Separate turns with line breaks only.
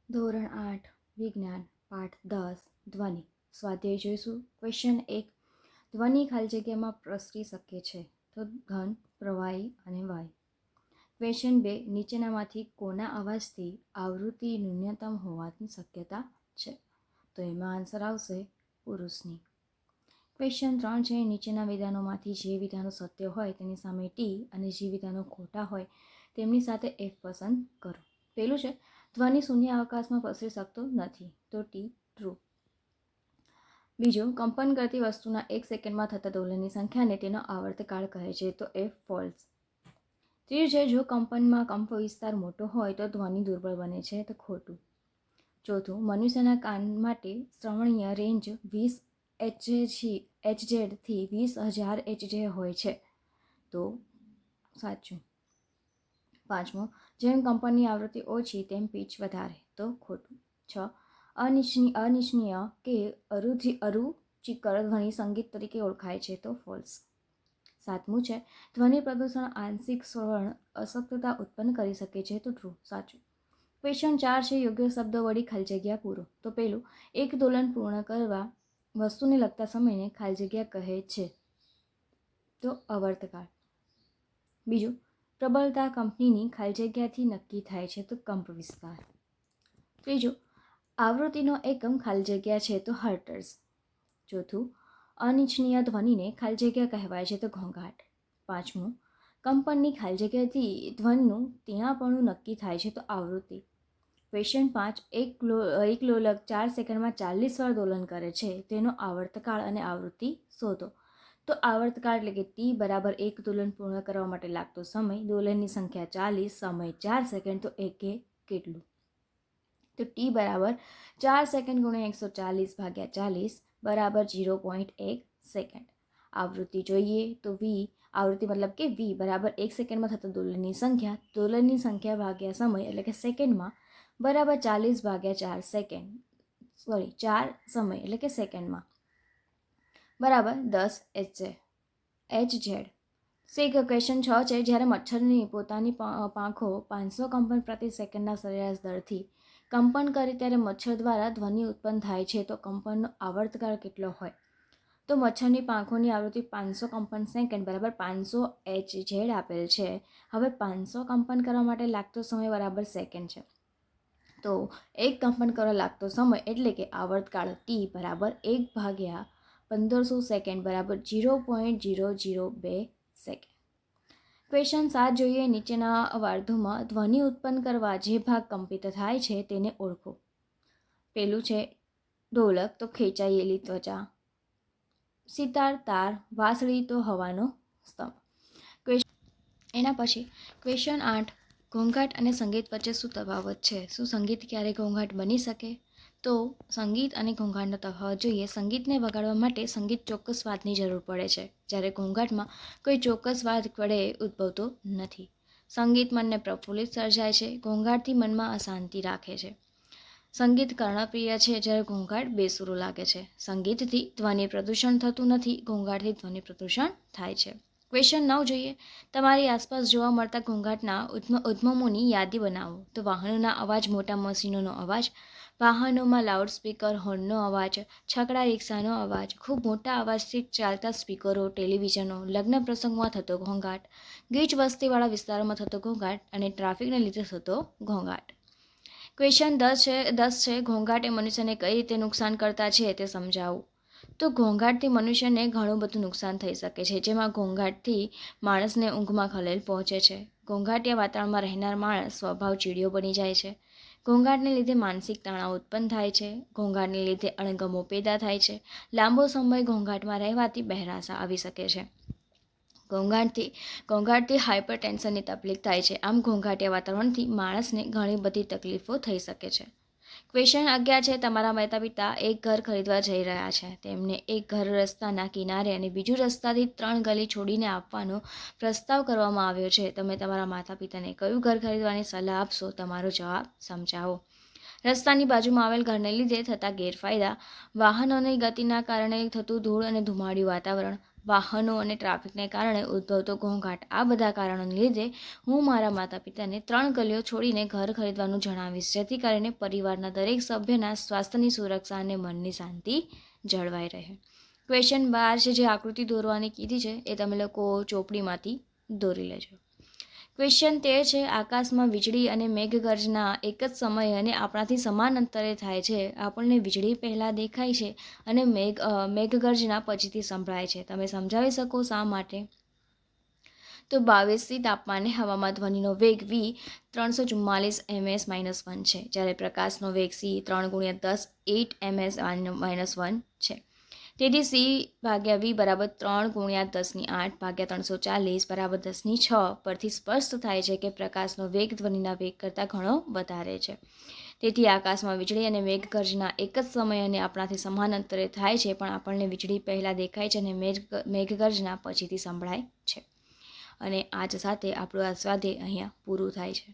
ધોરણ 8 વિજ્ઞાન પાઠ 10 ધ્વનિ સ્વાધ્યાય જોઈશું. ક્વેશ્ચન 1. ધ્વનિ ખાલી જગ્યામાં પ્રસરી શકે છે તો ઘન, પ્રવાહી અને વાયુ. ક્વેશ્ચન 2. નીચેનામાંથી કોના અવાજથી આવૃત્તિ ન્યૂનતમ હોવાની શક્યતા છે? તો એમાં આન્સર આવશે પુરુષની. ક્વેશ્ચન 3 છે. નીચેના વિધાનોમાંથી જે વિધાનો સત્ય હોય તેની સામે ટી અને જે વિધાનો ખોટા હોય તેમની સાથે એફ પસંદ કરો. પેલું છે ધ્વનિ શૂન્ય અવકાશમાં પસરી શકતો નથી, તો ટી ટ્રુ. બીજું, કંપન કરતી વસ્તુના 1 સેકન્ડમાં થતા દોલનની સંખ્યાને તેનો આવર્તકાળ કહે છે, તો એફ ફોલ્સ. ત્રીજું છે જો કંપનમાં કંપ વિસ્તાર મોટો હોય તો ધ્વનિ દુર્બળ બને છે, તો ખોટું. ચોથું, મનુષ્યના કાન માટે શ્રવણીય રેન્જ 20 HZ થી 20,000 HZ હોય છે, તો સાચું. પાંચમું, જેમ કંપનની આવૃત્તિ ઓછી તેમ પીચ વધારે, તો ખોટું. 6. અનિચ્છનીય કે અરુચિકર ધ્વનિ સંગીત તરીકે ઓળખાય છે, તો ફોલ્સ. સાતમું છે ધ્વનિ પ્રદૂષણ આંશિક શ્રવણ અશક્તતા ઉત્પન્ન કરી શકે છે, તો ટ્રુ. સાચું. ક્વેશ્ચન 4 છે યોગ્ય શબ્દો વળી ખાલી જગ્યા પૂરો. તો પેલું, એક દોલન પૂર્ણ કરવા વસ્તુને લગતા સમયને ખાલી જગ્યા કહે છે, તો આવર્તકાળ. બીજું, પ્રબળતા કંપનીની ખાલી જગ્યાથી નક્કી થાય છે, તો કંપ વિસ્તાર. ત્રીજું, આવૃત્તિનો એકમ ખાલી જગ્યા છે, તો હર્ટ્ઝ. ચોથું, અનિચ્છનીય ધ્વનિને ખાલી જગ્યા કહેવાય છે, તો ઘોંઘાટ. પાંચમું, કંપનની ખાલી જગ્યાથી ધ્વનિનું તીણાપણું નક્કી થાય છે, તો આવૃત્તિ. ક્વેશ્ચન 5. એક લોલક 4 સેકન્ડમાં 40 વાર દોલન કરે છે, તેનો આવર્તકાળ અને આવૃત્તિ શોધો. તો આવર્તકાળ એટલે કે ટી બરાબર 1 દોલન પૂર્ણ કરવા માટે લાગતો સમય, દોલનની સંખ્યા 40, સમય 4 સેકન્ડ, તો એકે કેટલું? તો ટી બરાબર 4 સેકન્ડ ગુણ્યા 140 ભાગ્યા 40 બરાબર 0.1 સેકન્ડ. આવૃત્તિ જોઈએ તો વી, આવૃત્તિ મતલબ કે વી બરાબર 1 સેકન્ડમાં થતા દોલનની સંખ્યા ભાગ્યા સમય એટલે કે સેકન્ડમાં બરાબર 40 ભાગ્યા 4 સેકન્ડ, 4 સમય એટલે કે સેકન્ડમાં બરાબર 10 HZ. ક્વેશ્ચન 6 છે જ્યારે મચ્છરની પોતાની પાંખો 500 કંપન પ્રતિ સેકન્ડના સરેરાશ દરથી કંપન કરે ત્યારે મચ્છર દ્વારા ધ્વનિ ઉત્પન્ન થાય છે, તો કંપનનો આવર્તકાળ કેટલો હોય? તો મચ્છરની પાંખોની આવૃત્તિ 500 કંપન સેકન્ડ બરાબર 500 HZ આપેલ છે. હવે 500 કંપન કરવા માટે લાગતો સમય બરાબર સેકન્ડ છે, તો એક કંપન કરવા લાગતો સમય એટલે કે આવર્તકાળ ટી બરાબર 1 ભાગ્યા 1500 સેકન્ડ બરાબર 0.002 સેકન્ડ. ક્વેશ્ચન 7 જોઈએ. નીચેના વાર્ધોમાં ધ્વનિ ઉત્પન્ન કરવા જે ભાગ કંપિત થાય છે તેને ઓળખો. પેલું છે ઢોલક, તો ખેંચાયેલી ત્વચા. સિતાર, તાર. વાંસળી, તો હવાનો સ્તંભ. એના પછી ક્વેશ્ચન 8. ઘોંઘાટ અને સંગીત વચ્ચે શું તફાવત છે? શું સંગીત ક્યારેય ઘોંઘાટ બની શકે? તો સંગીત અને ઘોંઘાટનો તફાવત જોઈએ. સંગીતને વગાડવા માટે સંગીત ચોક્કસ સ્વાદની જરૂર પડે છે, જ્યારે ઘોંઘાટમાં કોઈ ચોક્કસ સ્વાદ વડે ઉદ્ભવતો નથી. સંગીત મનને પ્રફુલ્લિત સર્જાય છે, ઘોંઘાટથી મનમાં અશાંતિ રાખે છે. સંગીત કર્ણપ્રિય છે, જ્યારે ઘોંઘાટ બેસુરો લાગે છે. સંગીતથી ધ્વનિ પ્રદૂષણ થતું નથી, ઘોંઘાટથી ધ્વનિ પ્રદૂષણ થાય છે. ક્વેશ્ચન 9 જોઈએ. તમારી આસપાસ જોવા મળતા ઘોંઘાટના ઉદ્ગમોની યાદી બનાવો. તો વાહનોના અવાજ, મોટા મશીનોનો અવાજ, વાહનોમાં લાઉડસ્પીકર, હોર્નનો અવાજ, છકડા રિક્ષાનો અવાજ, ખૂબ મોટા અવાજથી ચાલતા સ્પીકરો, ટેલિવિઝનો, લગ્ન પ્રસંગમાં થતો ઘોંઘાટ, ગીચ વસ્તીવાળા વિસ્તારોમાં થતો ઘોંઘાટ અને ટ્રાફિકને લીધે થતો ઘોંઘાટ. ક્વેશ્ચન 10 છે ઘોંઘાટ એ મનુષ્યને કઈ રીતે નુકસાન કરતા છે તે સમજાવો. તો ઘોંઘાટથી મનુષ્યને ઘણું બધું નુકસાન થઈ શકે છે, જેમાં ઘોંઘાટથી માણસને ઊંઘમાં ખલેલ પહોંચે છે. ઘોંઘાટિયા વાતાવરણમાં રહેનાર માણસ સ્વભાવ ચીડિયો બની જાય છે. ઘોંઘાટને લીધે માનસિક તણાવ ઉત્પન્ન થાય છે. ઘોંઘાટને લીધે અણગમો પેદા થાય છે. લાંબો સમય ઘોંઘાટમાં રહેવાથી બહેરાશા આવી શકે છે. ઘોંઘાટથી હાઇપરટેન્શનની તકલીફ થાય છે. આમ ઘોંઘાટિયા વાતાવરણથી માણસને ઘણી બધી તકલીફો થઈ શકે છે. ક્વેશ્ચન 11 છે. તમારા માતા પિતા એક ઘર ખરીદવા જઈ રહ્યા છે. તેમને એક ઘર રસ્તાના કિનારે અને બીજું રસ્તાથી 3 ગલી છોડીને આપવાનો પ્રસ્તાવ કરવામાં આવ્યો છે. તમે તમારા માતા પિતાને કયું ઘર ખરીદવાની સલાહ આપશો? તમારો જવાબ સમજાવો. રસ્તાની બાજુમાં આવેલ ઘરને લીધે થતા ગેરફાયદા: વાહનોની ગતિના કારણે થતું ધૂળ અને ધુમાડિયું વાતાવરણ, વાહનો અને ટ્રાફિકને કારણે ઉદ્ભવતો ઘોંઘાટ, આ બધા કારણોને લીધે હું મારા માતા પિતાને 3 ગલીઓ છોડીને ઘર ખરીદવાનું જણાવીશ, જેથી કરીને પરિવારના દરેક સભ્યના સ્વાસ્થ્યની સુરક્ષા અને મનની શાંતિ જળવાઈ રહે. ક્વેશ્ચન 12 છે, જે આકૃતિ દોરવાની કીધી છે એ તમે લોકો ચોપડીમાંથી દોરી લેજો. ક્વેશ્ચન 13 છે, આકાશમાં વીજળી અને મેઘગર્જના એક જ સમયે અને આપણાથી સમાન અંતરે થાય છે. આપણને વીજળી પહેલાં દેખાય છે અને મેઘગર્જના પછીથી સંભળાય છે. તમે સમજાવી શકો શા માટે? તો 22 તાપમાને હવામાં ધ્વનિનો વેગ v 344 ms-1 છે, જ્યારે પ્રકાશનો વેગ c 3 × 10 8 ms-1 છે. તેથી c ભાગ્યા v બરાબર 3 × 10⁸ ભાગ્યા 340 બરાબર 10⁶ પરથી સ્પષ્ટ થાય છે કે પ્રકાશનો વેગ ધ્વનિના વેગ કરતાં ઘણો વધારે છે. તેથી આકાશમાં વીજળી અને મેઘગર્જના એક જ સમયે અને આપણાથી સમાન અંતરે થાય છે, પણ આપણને વીજળી પહેલાં દેખાય છે અને મેઘગર્જના પછીથી સંભળાય છે. અને આજ સાથે આપણું આ સ્વાધ્યાય અહીંયા પૂરું થાય છે.